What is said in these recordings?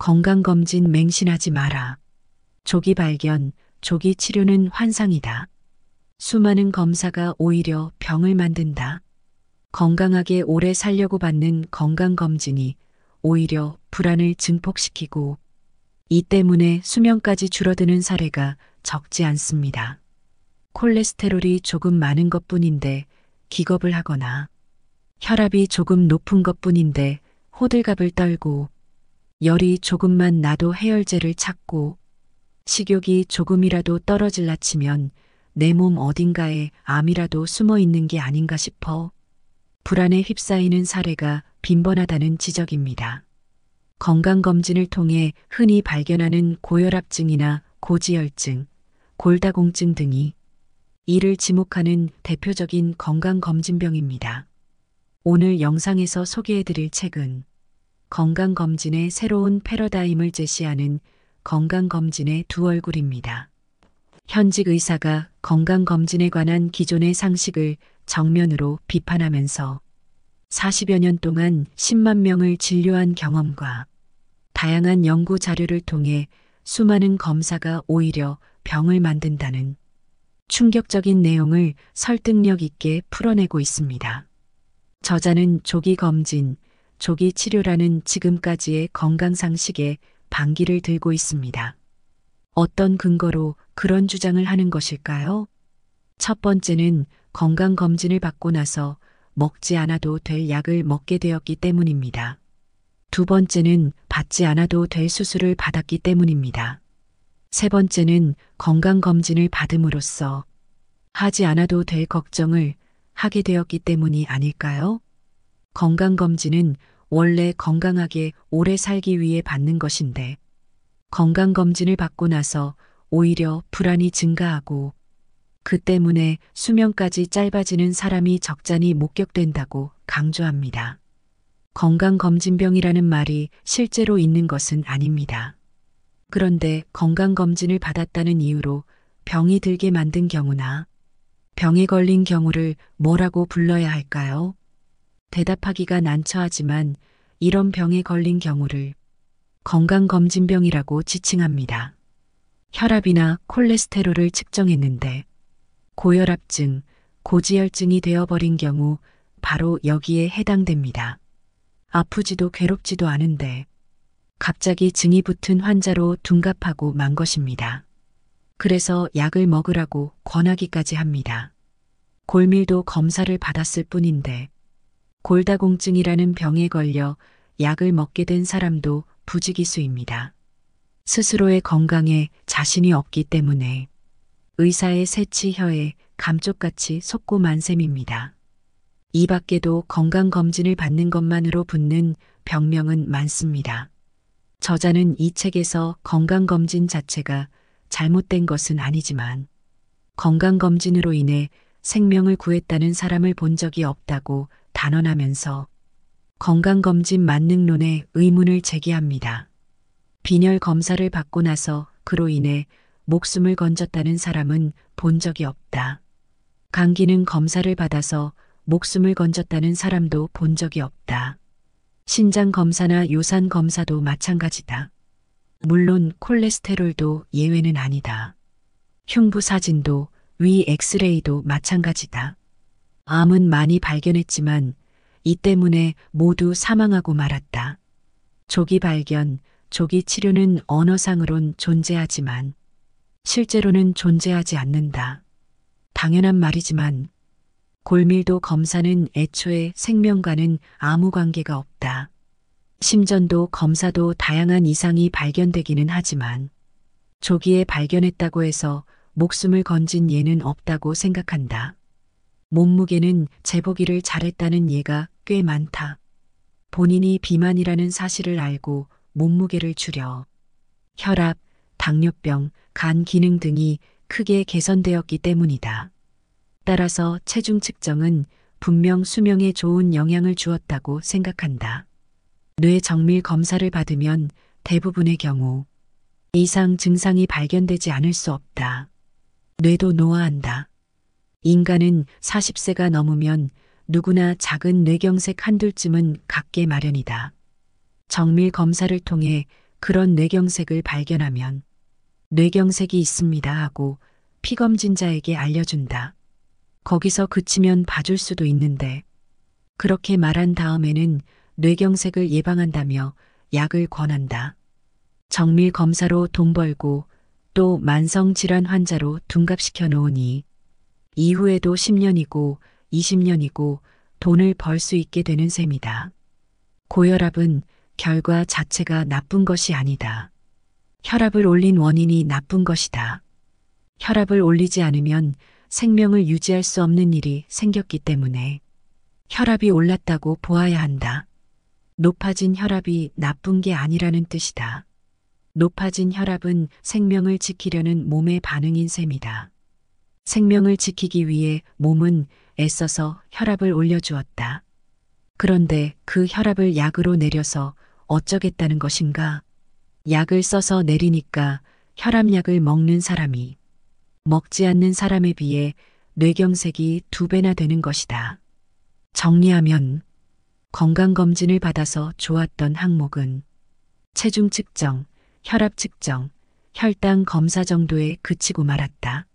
건강검진 맹신하지 마라. 조기 발견, 조기 치료는 환상이다. 수많은 검사가 오히려 병을 만든다. 건강하게 오래 살려고 받는 건강검진이 오히려 불안을 증폭시키고 이 때문에 수명까지 줄어드는 사례가 적지 않습니다. 콜레스테롤이 조금 많은 것뿐인데 기겁을 하거나 혈압이 조금 높은 것뿐인데 호들갑을 떨고 열이 조금만 나도 해열제를 찾고 식욕이 조금이라도 떨어질라 치면 내 몸 어딘가에 암이라도 숨어 있는 게 아닌가 싶어 불안에 휩싸이는 사례가 빈번하다는 지적입니다. 건강검진을 통해 흔히 발견하는 고혈압증이나 고지혈증, 골다공증 등이 이를 지목하는 대표적인 건강검진병입니다. 오늘 영상에서 소개해드릴 책은 건강검진의 새로운 패러다임을 제시하는 건강검진의 두 얼굴입니다. 현직 의사가 건강검진에 관한 기존의 상식을 정면으로 비판하면서 40여 년 동안 10만 명을 진료한 경험과 다양한 연구 자료를 통해 수많은 검사가 오히려 병을 만든다는 충격적인 내용을 설득력 있게 풀어내고 있습니다. 저자는 조기 검진, 조기 치료라는 지금까지의 건강 상식에 반기를 들고 있습니다. 어떤 근거로 그런 주장을 하는 것일까요? 첫 번째는 건강검진을 받고 나서 먹지 않아도 될 약을 먹게 되었기 때문입니다. 두 번째는 받지 않아도 될 수술을 받았기 때문입니다. 세 번째는 건강검진을 받음으로써 하지 않아도 될 걱정을 하게 되었기 때문이 아닐까요? 건강검진은 원래 건강하게 오래 살기 위해 받는 것인데 건강검진을 받고 나서 오히려 불안이 증가하고 그 때문에 수명까지 짧아지는 사람이 적잖이 목격된다고 강조합니다. 건강검진병이라는 말이 실제로 있는 것은 아닙니다. 그런데 건강검진을 받았다는 이유로 병이 들게 만든 경우나 병에 걸린 경우를 뭐라고 불러야 할까요? 대답하기가 난처하지만 이런 병에 걸린 경우를 건강검진병이라고 지칭합니다. 혈압이나 콜레스테롤을 측정했는데 고혈압증, 고지혈증이 되어버린 경우 바로 여기에 해당됩니다. 아프지도 괴롭지도 않은데 갑자기 증이 붙은 환자로 둔갑하고 만 것입니다. 그래서 약을 먹으라고 권하기까지 합니다. 골밀도 검사를 받았을 뿐인데 골다공증이라는 병에 걸려 약을 먹게 된 사람도 부지기수입니다. 스스로의 건강에 자신이 없기 때문에 의사의 새치 혀에 감쪽같이 속고 만 셈입니다. 이 밖에도 건강검진을 받는 것만으로 붙는 병명은 많습니다. 저자는 이 책에서 건강검진 자체가 잘못된 것은 아니지만 건강검진으로 인해 생명을 구했다는 사람을 본 적이 없다고 단언하면서 건강검진 만능론에 의문을 제기합니다. 빈혈 검사를 받고 나서 그로 인해 목숨을 건졌다는 사람은 본 적이 없다. 간기능 검사를 받아서 목숨을 건졌다는 사람도 본 적이 없다. 신장 검사나 요산 검사도 마찬가지다. 물론 콜레스테롤도 예외는 아니다. 흉부 사진도 위 엑스레이도 마찬가지다. 암은 많이 발견했지만 이 때문에 모두 사망하고 말았다. 조기 발견, 조기 치료는 언어상으론 존재하지만 실제로는 존재하지 않는다. 당연한 말이지만 골밀도 검사는 애초에 생명과는 아무 관계가 없다. 심전도 검사도 다양한 이상이 발견되기는 하지만 조기에 발견했다고 해서 목숨을 건진 예는 없다고 생각한다. 몸무게는 재보기를 잘했다는 예가 꽤 많다. 본인이 비만이라는 사실을 알고 몸무게를 줄여 혈압, 당뇨병, 간 기능 등이 크게 개선되었기 때문이다. 따라서 체중 측정은 분명 수명에 좋은 영향을 주었다고 생각한다. 뇌 정밀 검사를 받으면 대부분의 경우 이상 증상이 발견되지 않을 수 없다. 뇌도 노화한다. 인간은 40세가 넘으면 누구나 작은 뇌경색 한둘쯤은 갖게 마련이다. 정밀 검사를 통해 그런 뇌경색을 발견하면 뇌경색이 있습니다 하고 피검진자에게 알려준다. 거기서 그치면 봐줄 수도 있는데 그렇게 말한 다음에는 뇌경색을 예방한다며 약을 권한다. 정밀 검사로 돈 벌고 또 만성질환 환자로 둔갑시켜 놓으니 이후에도 10년이고 20년이고 돈을 벌 수 있게 되는 셈이다. 고혈압은 결과 자체가 나쁜 것이 아니다. 혈압을 올린 원인이 나쁜 것이다. 혈압을 올리지 않으면 생명을 유지할 수 없는 일이 생겼기 때문에 혈압이 올랐다고 보아야 한다. 높아진 혈압이 나쁜 게 아니라는 뜻이다. 높아진 혈압은 생명을 지키려는 몸의 반응인 셈이다. 생명을 지키기 위해 몸은 애써서 혈압을 올려주었다. 그런데 그 혈압을 약으로 내려서 어쩌겠다는 것인가? 약을 써서 내리니까 혈압약을 먹는 사람이 먹지 않는 사람에 비해 뇌경색이 2배나 되는 것이다. 정리하면 건강검진을 받아서 좋았던 항목은 체중 측정, 혈압 측정, 혈당 검사 정도에 그치고 말았다.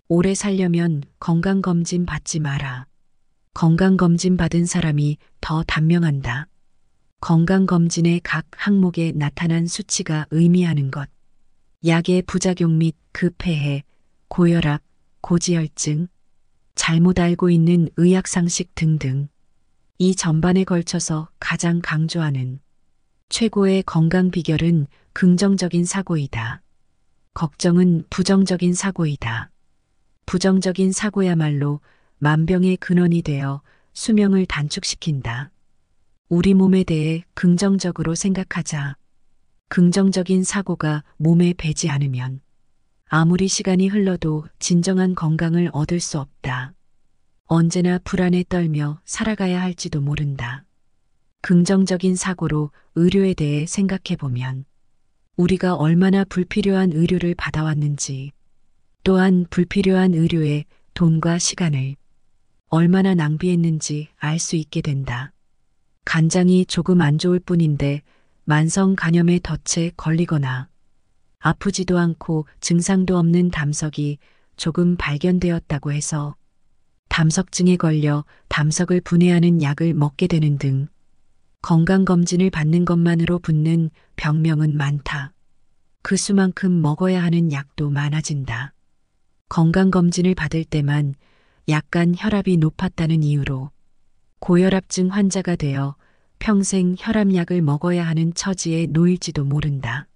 오래 살려면 건강검진 받지 마라. 건강검진 받은 사람이 더 단명한다. 건강검진의 각 항목에 나타난 수치가 의미하는 것. 약의 부작용 및 그 폐해, 고혈압, 고지혈증, 잘못 알고 있는 의학상식 등등. 이 전반에 걸쳐서 가장 강조하는 최고의 건강 비결은 긍정적인 사고이다. 걱정은 부정적인 사고이다. 부정적인 사고야말로 만병의 근원이 되어 수명을 단축시킨다. 우리 몸에 대해 긍정적으로 생각하자. 긍정적인 사고가 몸에 배지 않으면 아무리 시간이 흘러도 진정한 건강을 얻을 수 없다. 언제나 불안에 떨며 살아가야 할지도 모른다. 긍정적인 사고로 의료에 대해 생각해보면 우리가 얼마나 불필요한 의료를 받아왔는지, 또한 불필요한 의료에 돈과 시간을 얼마나 낭비했는지 알 수 있게 된다. 간장이 조금 안 좋을 뿐인데 만성 간염에 덫에 걸리거나 아프지도 않고 증상도 없는 담석이 조금 발견되었다고 해서 담석증에 걸려 담석을 분해하는 약을 먹게 되는 등 건강검진을 받는 것만으로 붙는 병명은 많다. 그 수만큼 먹어야 하는 약도 많아진다. 건강검진을 받을 때만 약간 혈압이 높았다는 이유로 고혈압증 환자가 되어 평생 혈압약을 먹어야 하는 처지에 놓일지도 모른다.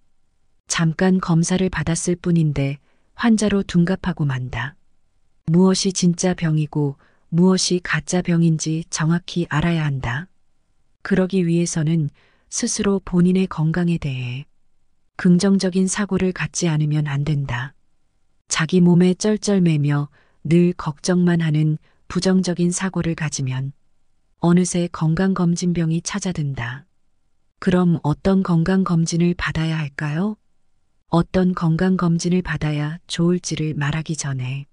잠깐 검사를 받았을 뿐인데 환자로 둔갑하고 만다. 무엇이 진짜 병이고 무엇이 가짜 병인지 정확히 알아야 한다. 그러기 위해서는 스스로 본인의 건강에 대해 긍정적인 사고를 갖지 않으면 안 된다. 자기 몸에 쩔쩔매며 늘 걱정만 하는 부정적인 사고를 가지면 어느새 건강검진병이 찾아든다. 그럼 어떤 건강검진을 받아야 할까요? 어떤 건강검진을 받아야 좋을지를 말하기 전에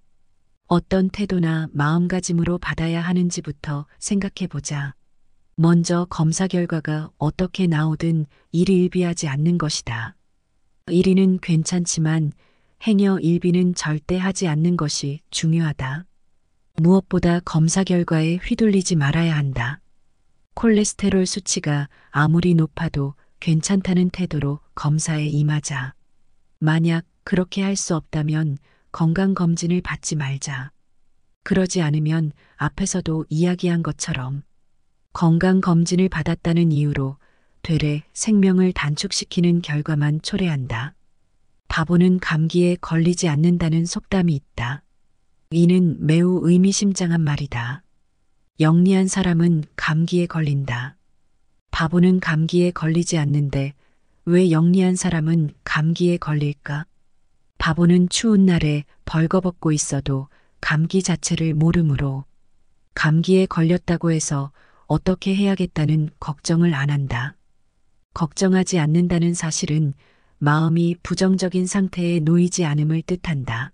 어떤 태도나 마음가짐으로 받아야 하는지부터 생각해보자. 먼저 검사 결과가 어떻게 나오든 일희일비하지 않는 것이다. 일희는 괜찮지만 행여 일비는 절대 하지 않는 것이 중요하다. 무엇보다 검사 결과에 휘둘리지 말아야 한다. 콜레스테롤 수치가 아무리 높아도 괜찮다는 태도로 검사에 임하자. 만약 그렇게 할 수 없다면 건강검진을 받지 말자. 그러지 않으면 앞에서도 이야기한 것처럼 건강검진을 받았다는 이유로 되레 생명을 단축시키는 결과만 초래한다. 바보는 감기에 걸리지 않는다는 속담이 있다. 이는 매우 의미심장한 말이다. 영리한 사람은 감기에 걸린다. 바보는 감기에 걸리지 않는데 왜 영리한 사람은 감기에 걸릴까? 바보는 추운 날에 벌거벗고 있어도 감기 자체를 모르므로 감기에 걸렸다고 해서 어떻게 해야겠다는 걱정을 안 한다. 걱정하지 않는다는 사실은 마음이 부정적인 상태에 놓이지 않음을 뜻한다.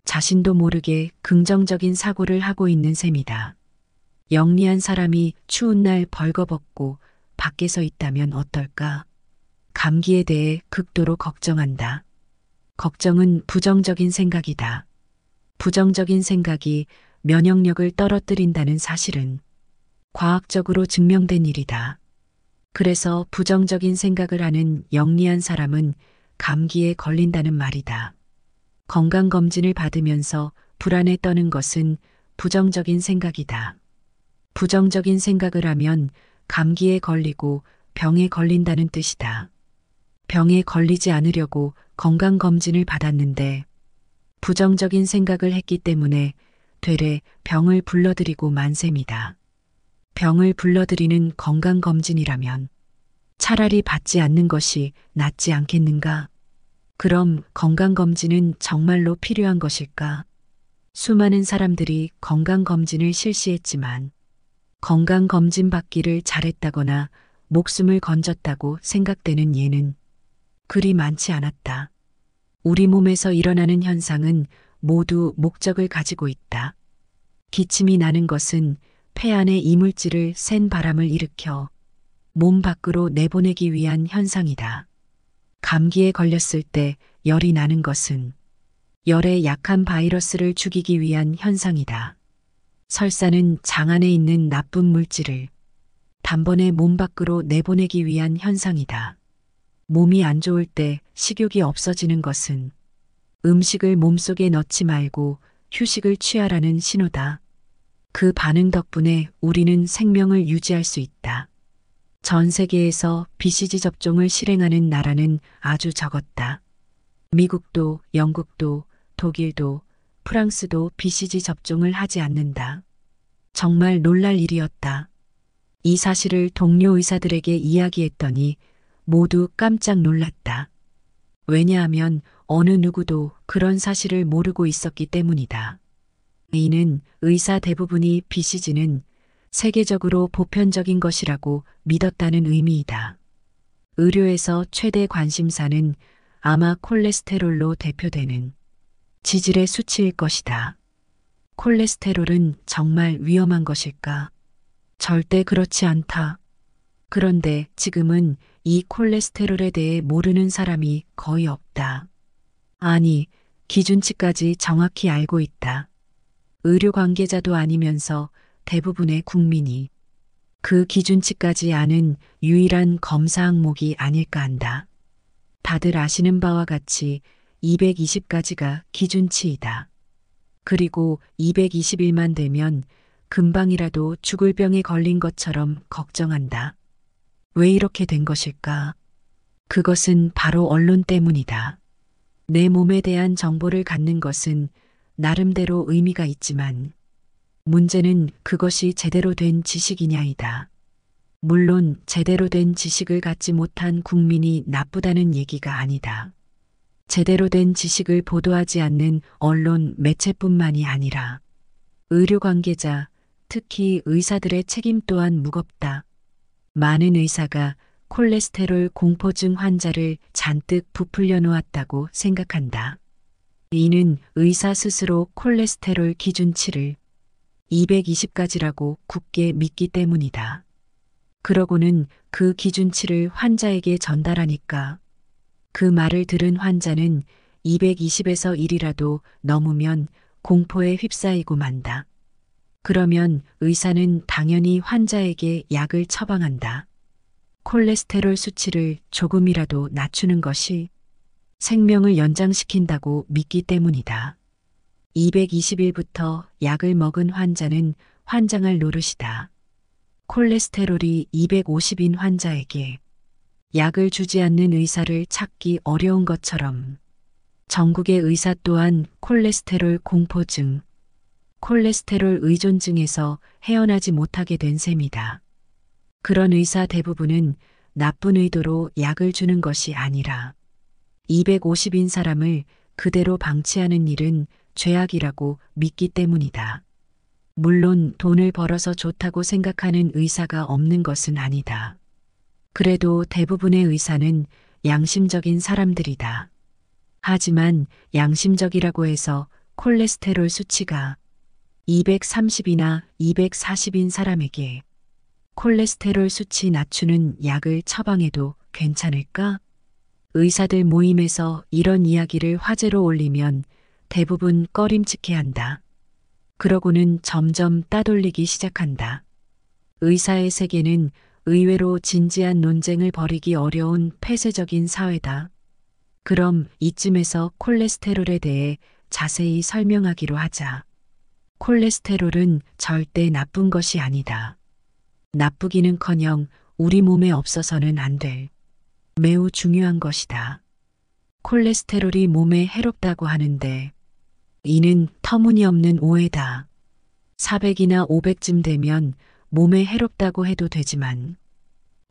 자신도 모르게 긍정적인 사고를 하고 있는 셈이다. 영리한 사람이 추운 날 벌거벗고 밖에 서 있다면 어떨까? 감기에 대해 극도로 걱정한다. 걱정은 부정적인 생각이다. 부정적인 생각이 면역력을 떨어뜨린다는 사실은 과학적으로 증명된 일이다. 그래서 부정적인 생각을 하는 영리한 사람은 감기에 걸린다는 말이다. 건강검진을 받으면서 불안에 떠는 것은 부정적인 생각이다. 부정적인 생각을 하면 감기에 걸리고 병에 걸린다는 뜻이다. 병에 걸리지 않으려고 건강검진을 받았는데 부정적인 생각을 했기 때문에 되레 병을 불러들이고 만 셈이다. 병을 불러들이는 건강검진이라면 차라리 받지 않는 것이 낫지 않겠는가? 그럼 건강검진은 정말로 필요한 것일까? 수많은 사람들이 건강검진을 실시했지만 건강검진 받기를 잘했다거나 목숨을 건졌다고 생각되는 예는 그리 많지 않았다. 우리 몸에서 일어나는 현상은 모두 목적을 가지고 있다. 기침이 나는 것은 폐 안에 이물질을 센 바람을 일으켜 몸 밖으로 내보내기 위한 현상이다. 감기에 걸렸을 때 열이 나는 것은 열에 약한 바이러스를 죽이기 위한 현상이다. 설사는 장 안에 있는 나쁜 물질을 단번에 몸 밖으로 내보내기 위한 현상이다. 몸이 안 좋을 때 식욕이 없어지는 것은 음식을 몸속에 넣지 말고 휴식을 취하라는 신호다. 그 반응 덕분에 우리는 생명을 유지할 수 있다. 전 세계에서 BCG 접종을 실행하는 나라는 아주 적었다. 미국도, 영국도, 독일도, 프랑스도 BCG 접종을 하지 않는다. 정말 놀랄 일이었다. 이 사실을 동료 의사들에게 이야기했더니 모두 깜짝 놀랐다. 왜냐하면 어느 누구도 그런 사실을 모르고 있었기 때문이다. 이는 의사 대부분이 BCG는 세계적으로 보편적인 것이라고 믿었다는 의미이다. 의료에서 최대 관심사는 아마 콜레스테롤로 대표되는 지질의 수치일 것이다. 콜레스테롤은 정말 위험한 것일까? 절대 그렇지 않다. 그런데 지금은 이 콜레스테롤에 대해 모르는 사람이 거의 없다. 아니, 기준치까지 정확히 알고 있다. 의료 관계자도 아니면서 대부분의 국민이 그 기준치까지 아는 유일한 검사 항목이 아닐까 한다. 다들 아시는 바와 같이 220까지가 기준치이다. 그리고 221만 되면 금방이라도 죽을 병에 걸린 것처럼 걱정한다. 왜 이렇게 된 것일까? 그것은 바로 언론 때문이다. 내 몸에 대한 정보를 갖는 것은 나름대로 의미가 있지만 문제는 그것이 제대로 된 지식이냐이다. 물론 제대로 된 지식을 갖지 못한 국민이 나쁘다는 얘기가 아니다. 제대로 된 지식을 보도하지 않는 언론 매체뿐만이 아니라 의료 관계자, 특히 의사들의 책임 또한 무겁다. 많은 의사가 콜레스테롤 공포증 환자를 잔뜩 부풀려 놓았다고 생각한다. 이는 의사 스스로 콜레스테롤 기준치를 220까지라고 굳게 믿기 때문이다. 그러고는 그 기준치를 환자에게 전달하니까 그 말을 들은 환자는 220에서 1이라도 넘으면 공포에 휩싸이고 만다. 그러면 의사는 당연히 환자에게 약을 처방한다. 콜레스테롤 수치를 조금이라도 낮추는 것이 생명을 연장시킨다고 믿기 때문이다. 221부터 약을 먹은 환자는 환장할 노릇이다. 콜레스테롤이 250인 환자에게 약을 주지 않는 의사를 찾기 어려운 것처럼 전국의 의사 또한 콜레스테롤 공포증, 콜레스테롤 의존증에서 헤어나지 못하게 된 셈이다. 그런 의사 대부분은 나쁜 의도로 약을 주는 것이 아니라 250인 사람을 그대로 방치하는 일은 죄악이라고 믿기 때문이다. 물론 돈을 벌어서 좋다고 생각하는 의사가 없는 것은 아니다. 그래도 대부분의 의사는 양심적인 사람들이다. 하지만 양심적이라고 해서 콜레스테롤 수치가 230이나 240인 사람에게 콜레스테롤 수치 낮추는 약을 처방해도 괜찮을까? 의사들 모임에서 이런 이야기를 화제로 올리면 대부분 꺼림칙해한다. 그러고는 점점 따돌리기 시작한다. 의사의 세계는 의외로 진지한 논쟁을 벌이기 어려운 폐쇄적인 사회다. 그럼 이쯤에서 콜레스테롤에 대해 자세히 설명하기로 하자. 콜레스테롤은 절대 나쁜 것이 아니다. 나쁘기는커녕 우리 몸에 없어서는 안 될 매우 중요한 것이다. 콜레스테롤이 몸에 해롭다고 하는데 이는 터무니없는 오해다. 400이나 500쯤 되면 몸에 해롭다고 해도 되지만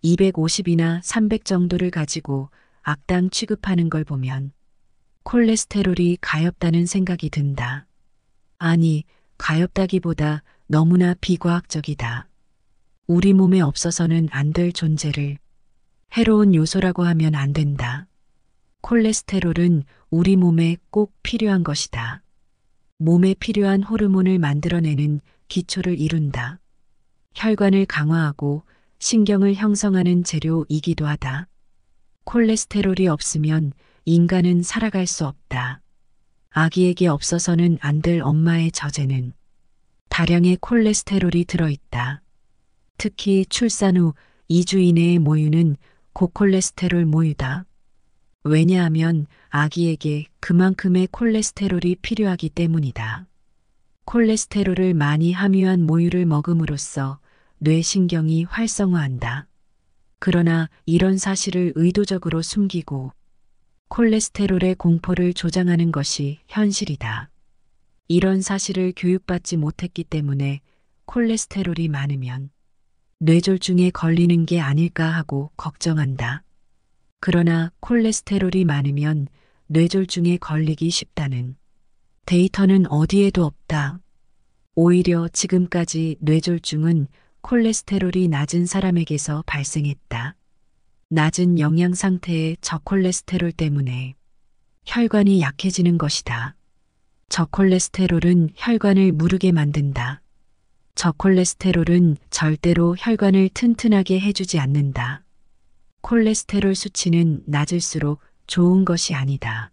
250이나 300 정도를 가지고 악당 취급하는 걸 보면 콜레스테롤이 가엽다는 생각이 든다. 아니, 가엽다기보다 너무나 비과학적이다. 우리 몸에 없어서는 안 될 존재를 해로운 요소라고 하면 안 된다. 콜레스테롤은 우리 몸에 꼭 필요한 것이다. 몸에 필요한 호르몬을 만들어내는 기초를 이룬다. 혈관을 강화하고 신경을 형성하는 재료이기도 하다. 콜레스테롤이 없으면 인간은 살아갈 수 없다. 아기에게 없어서는 안 될 엄마의 젖에는 다량의 콜레스테롤이 들어있다. 특히 출산 후 2주 이내의 모유는 고콜레스테롤 모유다. 왜냐하면 아기에게 그만큼의 콜레스테롤이 필요하기 때문이다. 콜레스테롤을 많이 함유한 모유를 먹음으로써 뇌신경이 활성화한다. 그러나 이런 사실을 의도적으로 숨기고 콜레스테롤의 공포를 조장하는 것이 현실이다. 이런 사실을 교육받지 못했기 때문에 콜레스테롤이 많으면 뇌졸중에 걸리는 게 아닐까 하고 걱정한다. 그러나 콜레스테롤이 많으면 뇌졸중에 걸리기 쉽다는 데이터는 어디에도 없다. 오히려 지금까지 뇌졸중은 콜레스테롤이 낮은 사람에게서 발생했다. 낮은 영양 상태의 저콜레스테롤 때문에 혈관이 약해지는 것이다. 저콜레스테롤은 혈관을 무르게 만든다. 저콜레스테롤은 절대로 혈관을 튼튼하게 해주지 않는다. 콜레스테롤 수치는 낮을수록 좋은 것이 아니다.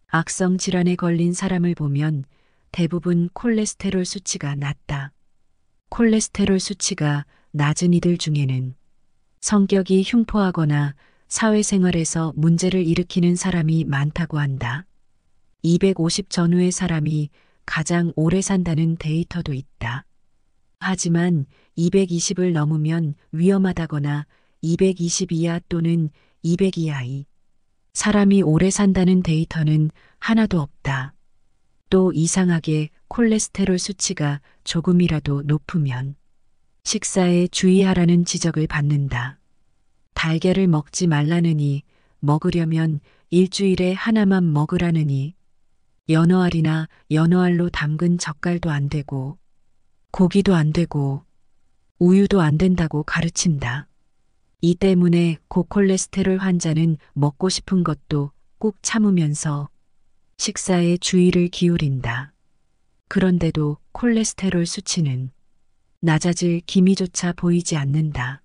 악성 질환에 걸린 사람을 보면 대부분 콜레스테롤 수치가 낮다. 콜레스테롤 수치가 낮은 이들 중에는 성격이 흉포하거나 사회생활에서 문제를 일으키는 사람이 많다고 한다. 250 전후의 사람이 가장 오래 산다는 데이터도 있다. 하지만 220을 넘으면 위험하다거나 220 이하 또는 200 이하의 사람이 오래 산다는 데이터는 하나도 없다. 또 이상하게 콜레스테롤 수치가 조금이라도 높으면 식사에 주의하라는 지적을 받는다. 달걀을 먹지 말라느니 먹으려면 일주일에 하나만 먹으라느니 연어알이나 연어알로 담근 젓갈도 안 되고 고기도 안 되고 우유도 안 된다고 가르친다. 이 때문에 고콜레스테롤 환자는 먹고 싶은 것도 꼭 참으면서 식사에 주의를 기울인다. 그런데도 콜레스테롤 수치는 낮아질 기미조차 보이지 않는다.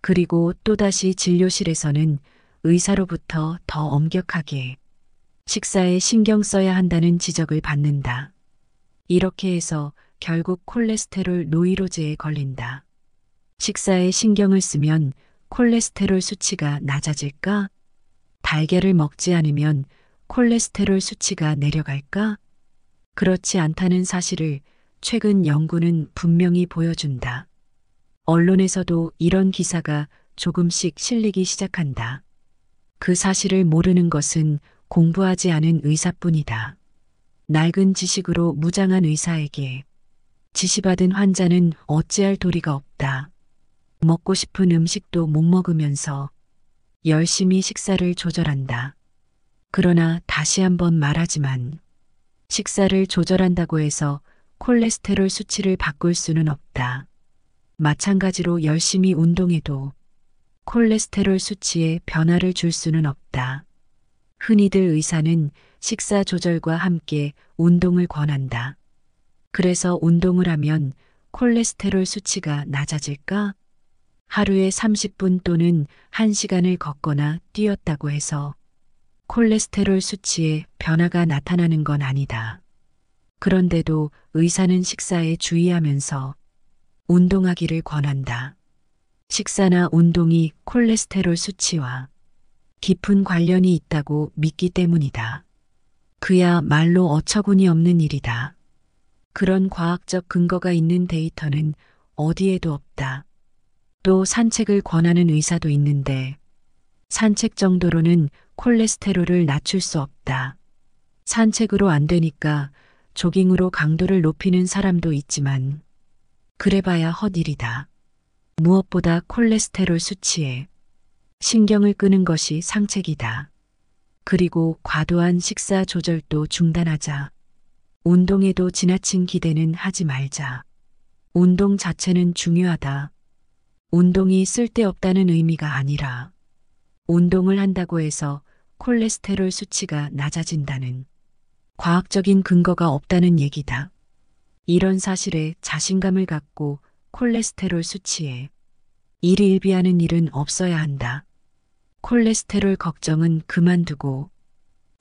그리고 또다시 진료실에서는 의사로부터 더 엄격하게 식사에 신경 써야 한다는 지적을 받는다. 이렇게 해서 결국 콜레스테롤 노이로제에 걸린다. 식사에 신경을 쓰면 콜레스테롤 수치가 낮아질까? 달걀을 먹지 않으면 콜레스테롤 수치가 내려갈까? 그렇지 않다는 사실을 최근 연구는 분명히 보여준다. 언론에서도 이런 기사가 조금씩 실리기 시작한다. 그 사실을 모르는 것은 공부하지 않은 의사뿐이다. 낡은 지식으로 무장한 의사에게 지시받은 환자는 어찌할 도리가 없다. 먹고 싶은 음식도 못 먹으면서 열심히 식사를 조절한다. 그러나 다시 한번 말하지만 식사를 조절한다고 해서 콜레스테롤 수치를 바꿀 수는 없다. 마찬가지로 열심히 운동해도 콜레스테롤 수치에 변화를 줄 수는 없다. 흔히들 의사는 식사 조절과 함께 운동을 권한다. 그래서 운동을 하면 콜레스테롤 수치가 낮아질까? 하루에 30분 또는 1시간을 걷거나 뛰었다고 해서 콜레스테롤 수치에 변화가 나타나는 건 아니다. 그런데도 의사는 식사에 주의하면서 운동하기를 권한다. 식사나 운동이 콜레스테롤 수치와 깊은 관련이 있다고 믿기 때문이다. 그야말로 어처구니 없는 일이다. 그런 과학적 근거가 있는 데이터는 어디에도 없다. 또 산책을 권하는 의사도 있는데 산책 정도로는 콜레스테롤을 낮출 수 없다. 산책으로 안 되니까 조깅으로 강도를 높이는 사람도 있지만 그래봐야 헛일이다. 무엇보다 콜레스테롤 수치에 신경을 끄는 것이 상책이다. 그리고 과도한 식사 조절도 중단하자. 운동에도 지나친 기대는 하지 말자. 운동 자체는 중요하다. 운동이 쓸데없다는 의미가 아니라 운동을 한다고 해서 콜레스테롤 수치가 낮아진다는 과학적인 근거가 없다는 얘기다. 이런 사실에 자신감을 갖고 콜레스테롤 수치에 일희일비하는 일은 없어야 한다. 콜레스테롤 걱정은 그만두고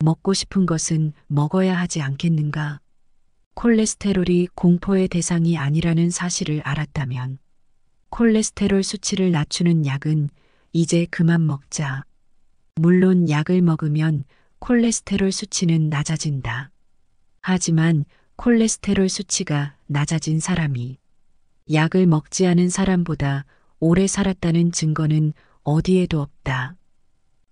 먹고 싶은 것은 먹어야 하지 않겠는가? 콜레스테롤이 공포의 대상이 아니라는 사실을 알았다면 콜레스테롤 수치를 낮추는 약은 이제 그만 먹자. 물론 약을 먹으면 콜레스테롤 수치는 낮아진다. 하지만 콜레스테롤 수치가 낮아진 사람이 약을 먹지 않은 사람보다 오래 살았다는 증거는 어디에도 없다.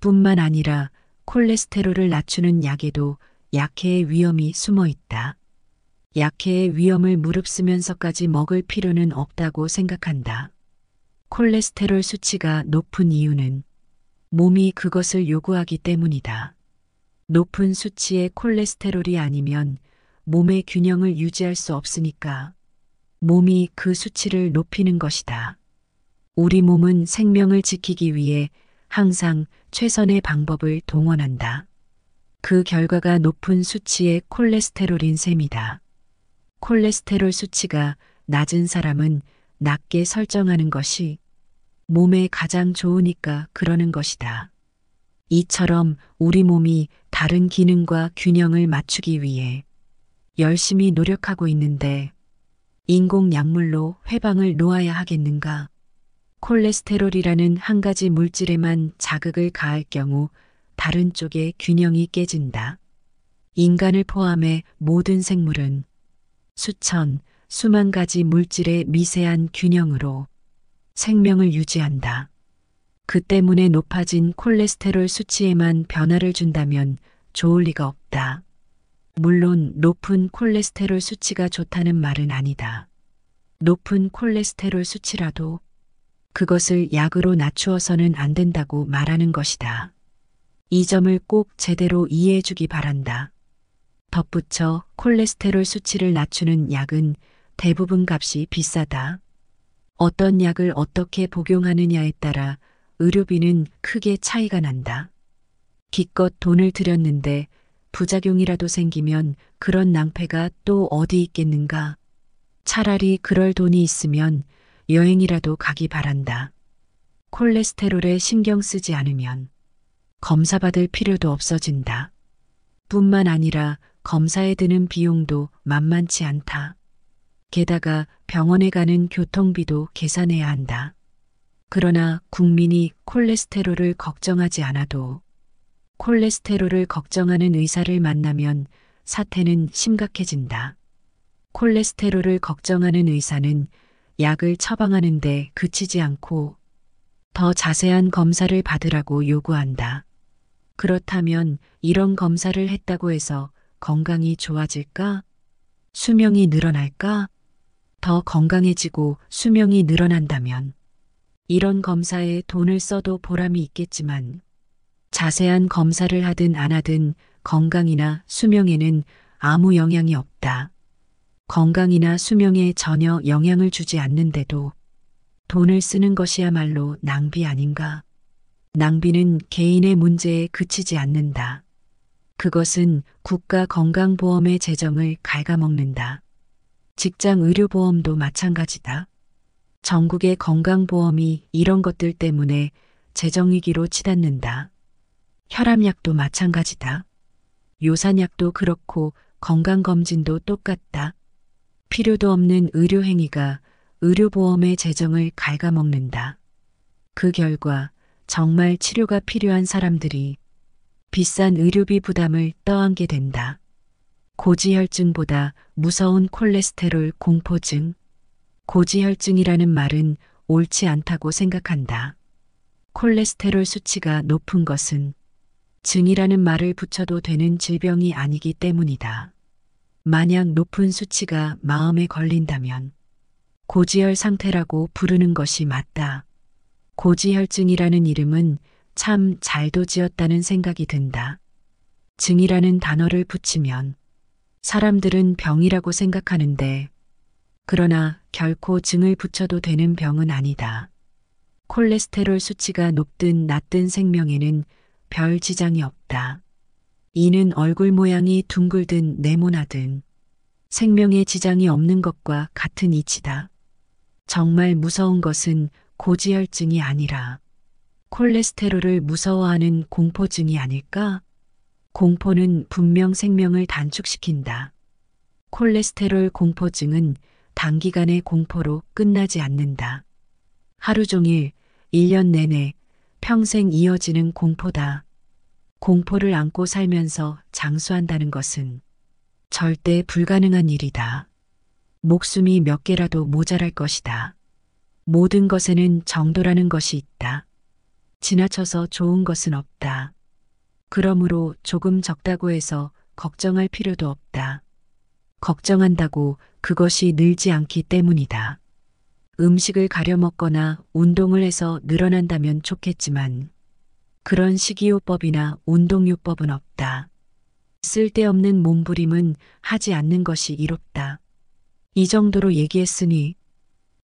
뿐만 아니라 콜레스테롤을 낮추는 약에도 약해의 위험이 숨어 있다. 약해의 위험을 무릅쓰면서까지 먹을 필요는 없다고 생각한다. 콜레스테롤 수치가 높은 이유는 몸이 그것을 요구하기 때문이다. 높은 수치의 콜레스테롤이 아니면 몸의 균형을 유지할 수 없으니까 몸이 그 수치를 높이는 것이다. 우리 몸은 생명을 지키기 위해 항상 최선의 방법을 동원한다. 그 결과가 높은 수치의 콜레스테롤인 셈이다. 콜레스테롤 수치가 낮은 사람은 낮게 설정하는 것이 몸에 가장 좋으니까 그러는 것이다. 이처럼 우리 몸이 다른 기능과 균형을 맞추기 위해 열심히 노력하고 있는데 인공 약물로 회방을 놓아야 하겠는가? 콜레스테롤이라는 한 가지 물질에만 자극을 가할 경우 다른 쪽의 균형이 깨진다. 인간을 포함해 모든 생물은 수천, 수만 가지 물질의 미세한 균형으로 생명을 유지한다. 그 때문에 높아진 콜레스테롤 수치에만 변화를 준다면 좋을 리가 없다. 물론 높은 콜레스테롤 수치가 좋다는 말은 아니다. 높은 콜레스테롤 수치라도 그것을 약으로 낮추어서는 안 된다고 말하는 것이다. 이 점을 꼭 제대로 이해해 주기 바란다. 덧붙여 콜레스테롤 수치를 낮추는 약은 대부분 값이 비싸다. 어떤 약을 어떻게 복용하느냐에 따라 의료비는 크게 차이가 난다. 기껏 돈을 들였는데 부작용이라도 생기면 그런 낭패가 또 어디 있겠는가? 차라리 그럴 돈이 있으면 여행이라도 가기 바란다. 콜레스테롤에 신경 쓰지 않으면 검사받을 필요도 없어진다. 뿐만 아니라 검사에 드는 비용도 만만치 않다. 게다가 병원에 가는 교통비도 계산해야 한다. 그러나 국민이 콜레스테롤을 걱정하지 않아도 콜레스테롤을 걱정하는 의사를 만나면 사태는 심각해진다. 콜레스테롤을 걱정하는 의사는 약을 처방하는데 그치지 않고 더 자세한 검사를 받으라고 요구한다. 그렇다면 이런 검사를 했다고 해서 건강이 좋아질까? 수명이 늘어날까? 더 건강해지고 수명이 늘어난다면 이런 검사에 돈을 써도 보람이 있겠지만 자세한 검사를 하든 안 하든 건강이나 수명에는 아무 영향이 없다. 건강이나 수명에 전혀 영향을 주지 않는데도 돈을 쓰는 것이야말로 낭비 아닌가? 낭비는 개인의 문제에 그치지 않는다. 그것은 국가 건강보험의 재정을 갉아먹는다. 직장 의료보험도 마찬가지다. 전국의 건강보험이 이런 것들 때문에 재정위기로 치닫는다. 혈압약도 마찬가지다. 요산약도 그렇고 건강검진도 똑같다. 필요도 없는 의료행위가 의료보험의 재정을 갉아먹는다. 그 결과 정말 치료가 필요한 사람들이 비싼 의료비 부담을 떠안게 된다. 고지혈증보다 무서운 콜레스테롤 공포증. 고지혈증이라는 말은 옳지 않다고 생각한다. 콜레스테롤 수치가 높은 것은 증이라는 말을 붙여도 되는 질병이 아니기 때문이다. 만약 높은 수치가 마음에 걸린다면 고지혈 상태라고 부르는 것이 맞다. 고지혈증이라는 이름은 참 잘도 지었다는 생각이 든다. 증이라는 단어를 붙이면 사람들은 병이라고 생각하는데 그러나 결코 증을 붙여도 되는 병은 아니다. 콜레스테롤 수치가 높든 낮든 생명에는 별 지장이 없다. 이는 얼굴 모양이 둥글든 네모나든 생명에 지장이 없는 것과 같은 이치다. 정말 무서운 것은 고지혈증이 아니라 콜레스테롤을 무서워하는 공포증이 아닐까? 공포는 분명 생명을 단축시킨다. 콜레스테롤 공포증은 단기간의 공포로 끝나지 않는다. 하루 종일, 1년 내내, 평생 이어지는 공포다. 공포를 안고 살면서 장수한다는 것은 절대 불가능한 일이다. 목숨이 몇 개라도 모자랄 것이다. 모든 것에는 정도라는 것이 있다. 지나쳐서 좋은 것은 없다. 그러므로 조금 적다고 해서 걱정할 필요도 없다. 걱정한다고 그것이 늘지 않기 때문이다. 음식을 가려 먹거나 운동을 해서 늘어난다면 좋겠지만 그런 식이요법이나 운동요법은 없다. 쓸데없는 몸부림은 하지 않는 것이 이롭다. 이 정도로 얘기했으니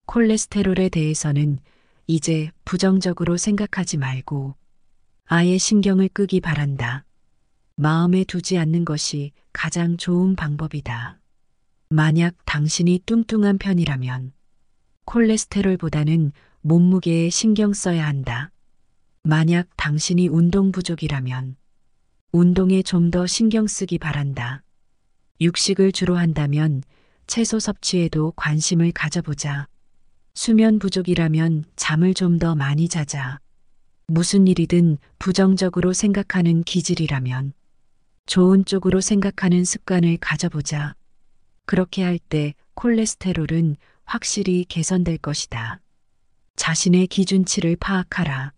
콜레스테롤에 대해서는 이제 부정적으로 생각하지 말고 아예 신경을 끄기 바란다. 마음에 두지 않는 것이 가장 좋은 방법이다. 만약 당신이 뚱뚱한 편이라면 콜레스테롤보다는 몸무게에 신경 써야 한다. 만약 당신이 운동 부족이라면 운동에 좀 더 신경 쓰기 바란다. 육식을 주로 한다면 채소 섭취에도 관심을 가져보자. 수면 부족이라면 잠을 좀 더 많이 자자. 무슨 일이든 부정적으로 생각하는 기질이라면 좋은 쪽으로 생각하는 습관을 가져보자. 그렇게 할 때 콜레스테롤은 확실히 개선될 것이다. 자신의 기준치를 파악하라.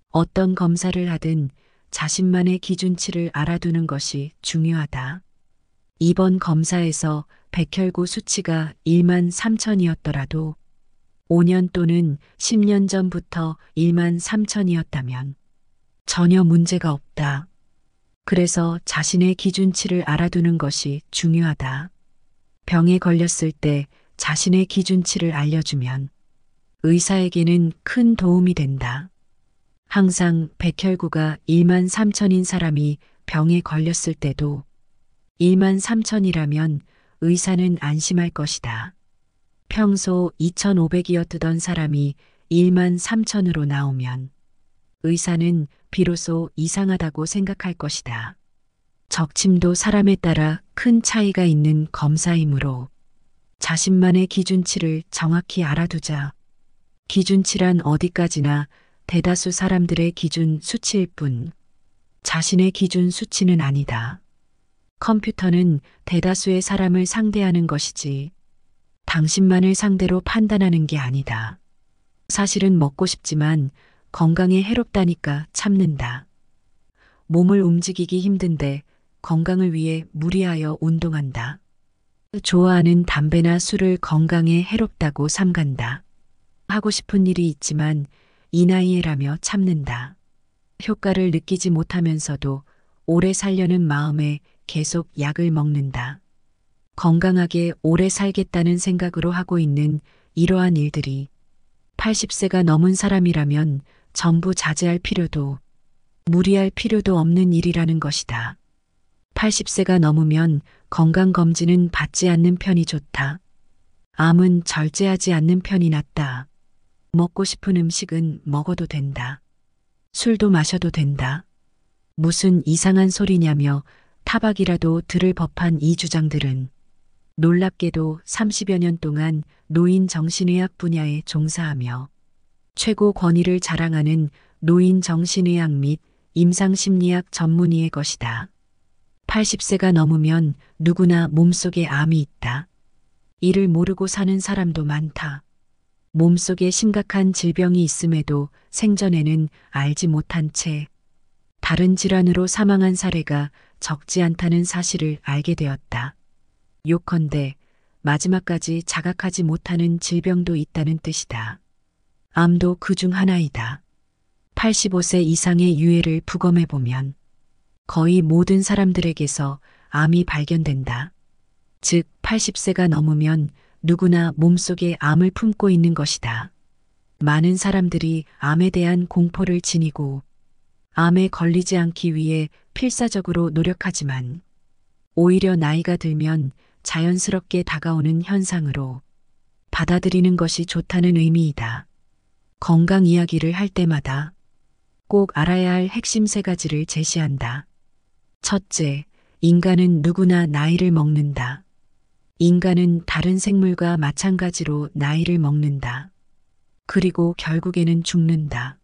어떤 검사를 하든 자신만의 기준치를 알아두는 것이 중요하다. 이번 검사에서 백혈구 수치가 1만 3천이었더라도 5년 또는 10년 전부터 1만 3천이었다면 전혀 문제가 없다. 그래서 자신의 기준치를 알아두는 것이 중요하다. 병에 걸렸을 때 자신의 기준치를 알려주면 의사에게는 큰 도움이 된다. 항상 백혈구가 1만 3천인 사람이 병에 걸렸을 때도 1만 3천이라면 의사는 안심할 것이다. 평소 2,500이었던 사람이 1만 3천으로 나오면 의사는 비로소 이상하다고 생각할 것이다. 적침도 사람에 따라 큰 차이가 있는 검사이므로 자신만의 기준치를 정확히 알아두자. 기준치란 어디까지나 대다수 사람들의 기준 수치일 뿐 자신의 기준 수치는 아니다. 컴퓨터는 대다수의 사람을 상대하는 것이지 당신만을 상대로 판단하는 게 아니다. 사실은 먹고 싶지만 건강에 해롭다니까 참는다. 몸을 움직이기 힘든데 건강을 위해 무리하여 운동한다. 좋아하는 담배나 술을 건강에 해롭다고 삼간다. 하고 싶은 일이 있지만 이 나이에라며 참는다. 효과를 느끼지 못하면서도 오래 살려는 마음에 계속 약을 먹는다. 건강하게 오래 살겠다는 생각으로 하고 있는 이러한 일들이 80세가 넘은 사람이라면 전부 자제할 필요도 무리할 필요도 없는 일이라는 것이다. 80세가 넘으면 건강검진은 받지 않는 편이 좋다. 암은 절제하지 않는 편이 낫다. 먹고 싶은 음식은 먹어도 된다. 술도 마셔도 된다. 무슨 이상한 소리냐며 타박이라도 들을 법한 이 주장들은 놀랍게도 30여 년 동안 노인 정신의학 분야에 종사하며 최고 권위를 자랑하는 노인 정신의학 및 임상심리학 전문의의 것이다. 80세가 넘으면 누구나 몸속에 암이 있다. 이를 모르고 사는 사람도 많다. 몸속에 심각한 질병이 있음에도 생전에는 알지 못한 채 다른 질환으로 사망한 사례가 적지 않다는 사실을 알게 되었다. 요컨대 마지막까지 자각하지 못하는 질병도 있다는 뜻이다. 암도 그중 하나이다. 85세 이상의 유해를 부검해보면 거의 모든 사람들에게서 암이 발견된다. 즉 80세가 넘으면 누구나 몸속에 암을 품고 있는 것이다. 많은 사람들이 암에 대한 공포를 지니고 암에 걸리지 않기 위해 필사적으로 노력하지만 오히려 나이가 들면 자연스럽게 다가오는 현상으로 받아들이는 것이 좋다는 의미이다. 건강 이야기를 할 때마다 꼭 알아야 할 핵심 세 가지를 제시한다. 첫째, 인간은 누구나 나이를 먹는다. 인간은 다른 생물과 마찬가지로 나이를 먹는다. 그리고 결국에는 죽는다.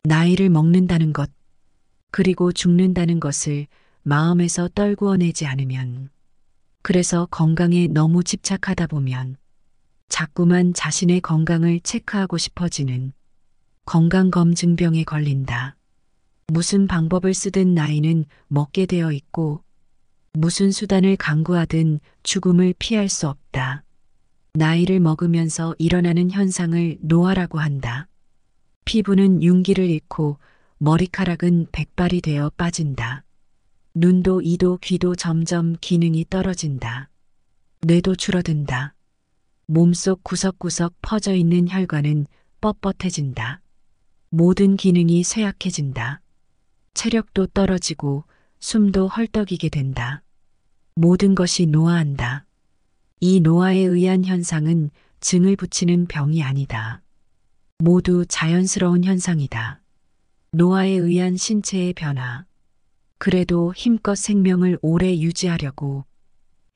나이를 먹는다는 것, 그리고 죽는다는 것을 마음에서 떨구어내지 않으면, 그래서 건강에 너무 집착하다 보면 자꾸만 자신의 건강을 체크하고 싶어지는 건강검증병에 걸린다. 무슨 방법을 쓰든 나이는 먹게 되어 있고 무슨 수단을 강구하든 죽음을 피할 수 없다. 나이를 먹으면서 일어나는 현상을 노화라고 한다. 피부는 윤기를 잃고 머리카락은 백발이 되어 빠진다. 눈도 이도 귀도 점점 기능이 떨어진다. 뇌도 줄어든다. 몸속 구석구석 퍼져 있는 혈관은 뻣뻣해진다. 모든 기능이 쇠약해진다. 체력도 떨어지고 숨도 헐떡이게 된다. 모든 것이 노화한다. 이 노화에 의한 현상은 증을 붙이는 병이 아니다. 모두 자연스러운 현상이다. 노화에 의한 신체의 변화. 그래도 힘껏 생명을 오래 유지하려고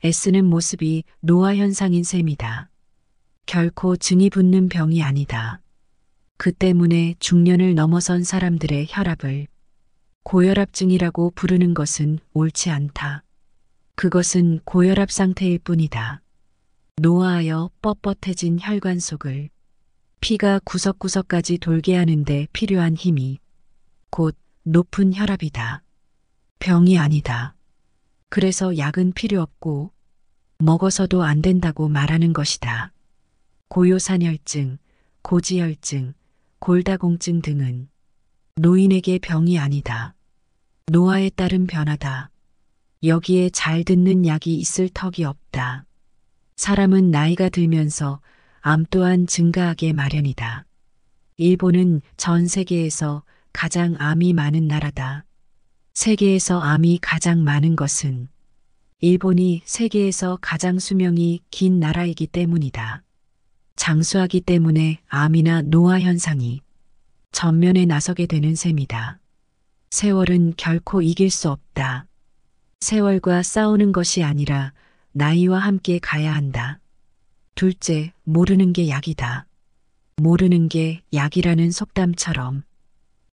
애쓰는 모습이 노화 현상인 셈이다. 결코 증이 붙는 병이 아니다. 그 때문에 중년을 넘어선 사람들의 혈압을 고혈압증이라고 부르는 것은 옳지 않다. 그것은 고혈압 상태일 뿐이다. 노화하여 뻣뻣해진 혈관 속을 피가 구석구석까지 돌게 하는데 필요한 힘이 곧 높은 혈압이다. 병이 아니다. 그래서 약은 필요 없고 먹어서도 안 된다고 말하는 것이다. 고요산혈증, 고지혈증, 골다공증 등은 노인에게 병이 아니다. 노화에 따른 변화다. 여기에 잘 듣는 약이 있을 턱이 없다. 사람은 나이가 들면서 암 또한 증가하게 마련이다. 일본은 전 세계에서 가장 암이 많은 나라다. 세계에서 암이 가장 많은 것은 일본이 세계에서 가장 수명이 긴 나라이기 때문이다. 장수하기 때문에 암이나 노화 현상이 전면에 나서게 되는 셈이다. 세월은 결코 이길 수 없다. 세월과 싸우는 것이 아니라 나이와 함께 가야 한다. 둘째, 모르는 게 약이다. 모르는 게 약이라는 속담처럼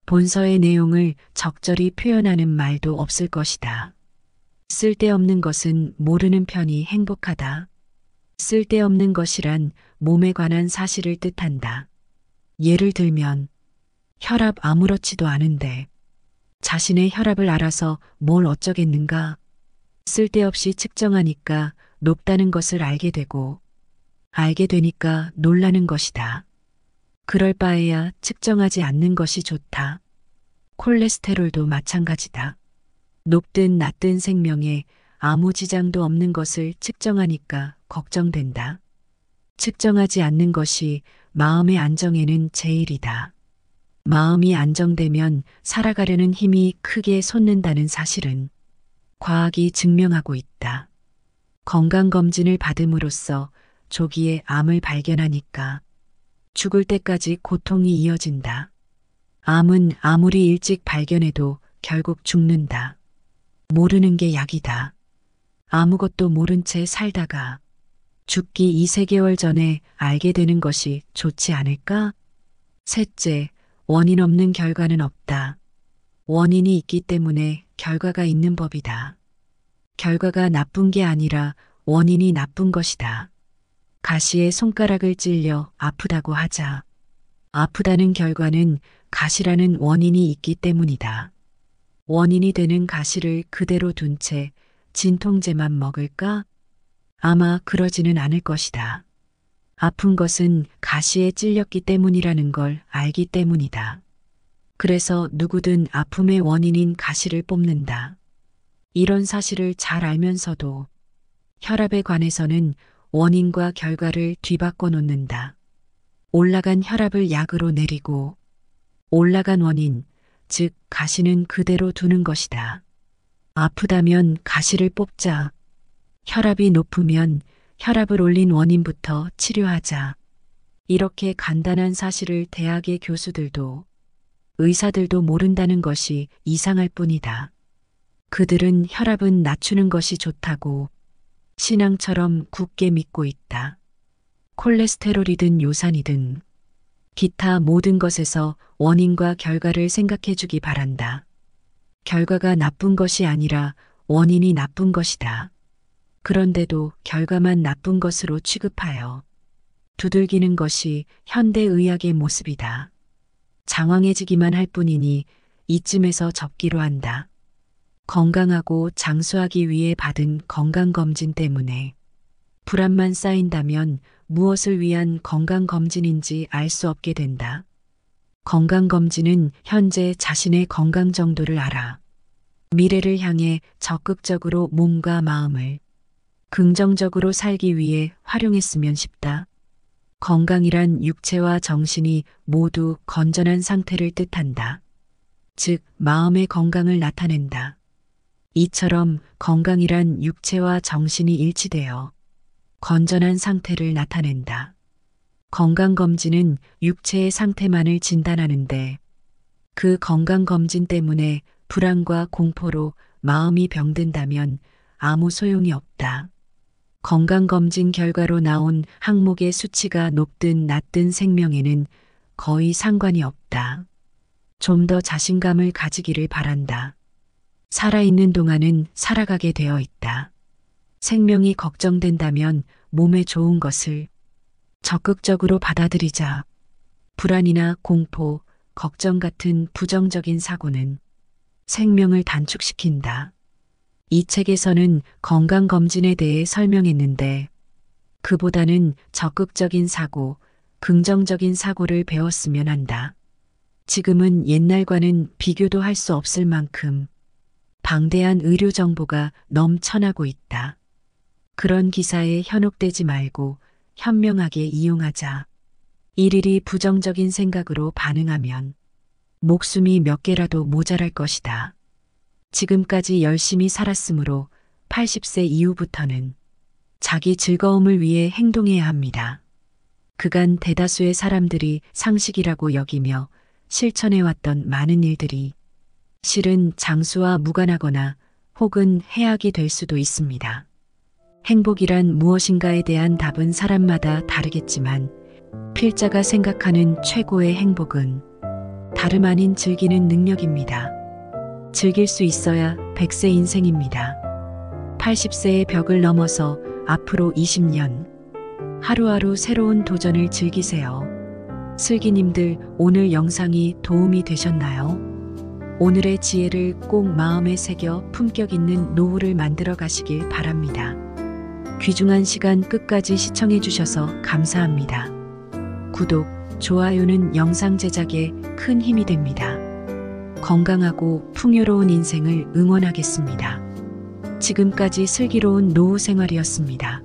본서의 내용을 적절히 표현하는 말도 없을 것이다. 쓸데없는 것은 모르는 편이 행복하다. 쓸데없는 것이란 몸에 관한 사실을 뜻한다. 예를 들면 혈압 아무렇지도 않은데 자신의 혈압을 알아서 뭘 어쩌겠는가. 쓸데없이 측정하니까 높다는 것을 알게 되고 알게 되니까 놀라는 것이다. 그럴 바에야 측정하지 않는 것이 좋다. 콜레스테롤도 마찬가지다. 높든 낮든 생명에 아무 지장도 없는 것을 측정하니까 걱정된다. 측정하지 않는 것이 마음의 안정에는 제일이다. 마음이 안정되면 살아가려는 힘이 크게 솟는다는 사실은 과학이 증명하고 있다. 건강검진을 받음으로써 조기에 암을 발견하니까 죽을 때까지 고통이 이어진다. 암은 아무리 일찍 발견해도 결국 죽는다. 모르는 게 약이다. 아무것도 모른 채 살다가 죽기 2~3개월 전에 알게 되는 것이 좋지 않을까? 셋째, 원인 없는 결과는 없다. 원인이 있기 때문에 결과가 있는 법이다. 결과가 나쁜 게 아니라 원인이 나쁜 것이다. 가시에 손가락을 찔려 아프다고 하자. 아프다는 결과는 가시라는 원인이 있기 때문이다. 원인이 되는 가시를 그대로 둔 채 진통제만 먹을까? 아마 그러지는 않을 것이다. 아픈 것은 가시에 찔렸기 때문이라는 걸 알기 때문이다. 그래서 누구든 아픔의 원인인 가시를 뽑는다. 이런 사실을 잘 알면서도 혈압에 관해서는 원인과 결과를 뒤바꿔 놓는다. 올라간 혈압을 약으로 내리고 올라간 원인, 즉 가시는 그대로 두는 것이다. 아프다면 가시를 뽑자. 혈압이 높으면 혈압을 올린 원인부터 치료하자. 이렇게 간단한 사실을 대학의 교수들도 의사들도 모른다는 것이 이상할 뿐이다. 그들은 혈압은 낮추는 것이 좋다고 신앙처럼 굳게 믿고 있다. 콜레스테롤이든 요산이든 기타 모든 것에서 원인과 결과를 생각해 주기 바란다. 결과가 나쁜 것이 아니라 원인이 나쁜 것이다. 그런데도 결과만 나쁜 것으로 취급하여 두들기는 것이 현대의학의 모습이다. 장황해지기만 할 뿐이니 이쯤에서 접기로 한다. 건강하고 장수하기 위해 받은 건강검진 때문에 불안만 쌓인다면 무엇을 위한 건강검진인지 알 수 없게 된다. 건강검진은 현재 자신의 건강 정도를 알아 미래를 향해 적극적으로 몸과 마음을 긍정적으로 살기 위해 활용했으면 싶다. 건강이란 육체와 정신이 모두 건전한 상태를 뜻한다. 즉, 마음의 건강을 나타낸다. 이처럼 건강이란 육체와 정신이 일치되어 건전한 상태를 나타낸다. 건강검진은 육체의 상태만을 진단하는데 그 건강검진 때문에 불안과 공포로 마음이 병든다면 아무 소용이 없다. 건강검진 결과로 나온 항목의 수치가 높든 낮든 생명에는 거의 상관이 없다. 좀 더 자신감을 가지기를 바란다. 살아있는 동안은 살아가게 되어 있다. 생명이 걱정된다면 몸에 좋은 것을 적극적으로 받아들이자. 불안이나 공포, 걱정 같은 부정적인 사고는 생명을 단축시킨다. 이 책에서는 건강검진에 대해 설명했는데 그보다는 적극적인 사고, 긍정적인 사고를 배웠으면 한다. 지금은 옛날과는 비교도 할 수 없을 만큼 방대한 의료 정보가 넘쳐나고 있다. 그런 기사에 현혹되지 말고 현명하게 이용하자. 일일이 부정적인 생각으로 반응하면 목숨이 몇 개라도 모자랄 것이다. 지금까지 열심히 살았으므로 80세 이후부터는 자기 즐거움을 위해 행동해야 합니다. 그간 대다수의 사람들이 상식이라고 여기며 실천해왔던 많은 일들이 실은 장수와 무관하거나 혹은 해악이 될 수도 있습니다. 행복이란 무엇인가에 대한 답은 사람마다 다르겠지만 필자가 생각하는 최고의 행복은 다름 아닌 즐기는 능력입니다. 즐길 수 있어야 100세 인생입니다. 80세의 벽을 넘어서 앞으로 20년 하루하루 새로운 도전을 즐기세요. 슬기님들, 오늘 영상이 도움이 되셨나요? 오늘의 지혜를 꼭 마음에 새겨 품격 있는 노후를 만들어 가시길 바랍니다. 귀중한 시간 끝까지 시청해 주셔서 감사합니다. 구독, 좋아요는 영상 제작에 큰 힘이 됩니다. 건강하고 풍요로운 인생을 응원하겠습니다. 지금까지 슬기로운 노후 생활이었습니다.